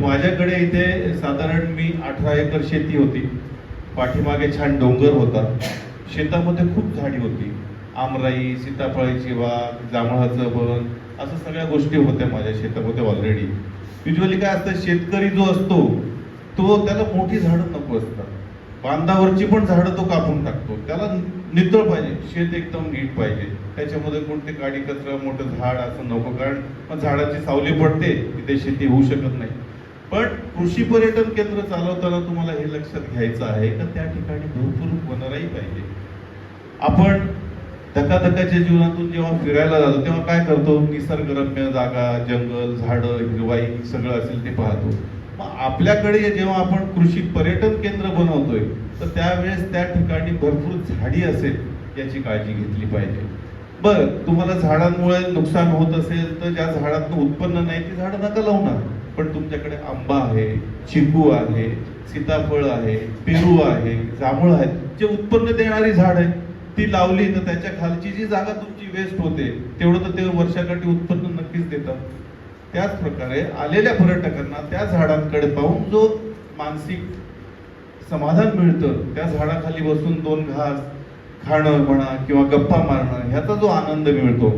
माझ्याकडे इथे साधारण मी 18 एकर शेती होती. पाठीमागे छान डोंगर होता. शेतामध्ये खूप झाडी होती. आमराई, सीताफळाची बाग, जांभळाचं बन, असं सगळ्या गोष्टी होत्या माझ्या शेतामध्ये ऑलरेडी. युजली काय असतं, शेतकरी जो असतो तो त्याला मोठी झाडं नको असतात. बांधावरची पण झाडं तो कापून टाकतो. त्याला नितळ पाहिजे, शेत एकदम नीट पाहिजे. त्याच्यामध्ये कोणते काडी कचरा, मोठं झाड असं नको, कारण मग झाडाची सावली पडते, तिथे शेती होऊ शकत नाही. पण कृषी पर्यटन केंद्र चालवताना तुम्हाला हे लक्षात घ्यायचं आहे का त्या ठिकाणी भरपूर वनराई पाहिजे. आपण धकाधकाच्या जीवनातून जेव्हा फिरायला जातो तेव्हा काय करतो, निसर्गरम्य जागा, जंगल, झाडं, हिरवाई सगळं असेल ते पाहतो. मग आपल्याकडे जेव्हा आपण कृषी पर्यटन केंद्र बनवतोय तर त्यावेळेस त्या ठिकाणी भरपूर झाडी असेल याची काळजी घेतली पाहिजे. बरं, तुम्हाला झाडांमुळे नुकसान होत असेल तर ज्या झाडातून उत्पन्न नाही ती झाडं नका लावू ना. पण तुमच्याकडे आंबा आहे, चिकू आहे, सीताफळ आहे, पेरू आहे, जांभूळ आहे, जे उत्पन्न देणारी झाड आहे ती लावली तर त्याच्या खालची जी जागा तुमची वेस्ट होते तेवढं तर ते वर्षाकाठी उत्पन्न नक्कीच देतात. त्याच प्रकारे आलेल्या पर्यटकांना त्या झाडांकडे पाहून जो मानसिक समाधान मिळतं, त्या झाडाखाली बसून 2 घास खाणं म्हणा किंवा गप्पा मारणं, ह्याचा जो आनंद मिळतो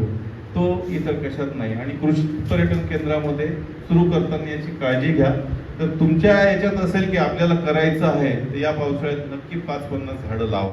तो इतर कशात नाही. आणि कृषी पर्यटन केंद्रामध्ये सुरू करताना याची काळजी घ्या. तर तुमच्या याच्यात असेल की आपल्याला करायचं आहे तर या पावसाळ्यात नक्की 5-50 झाडं लावा.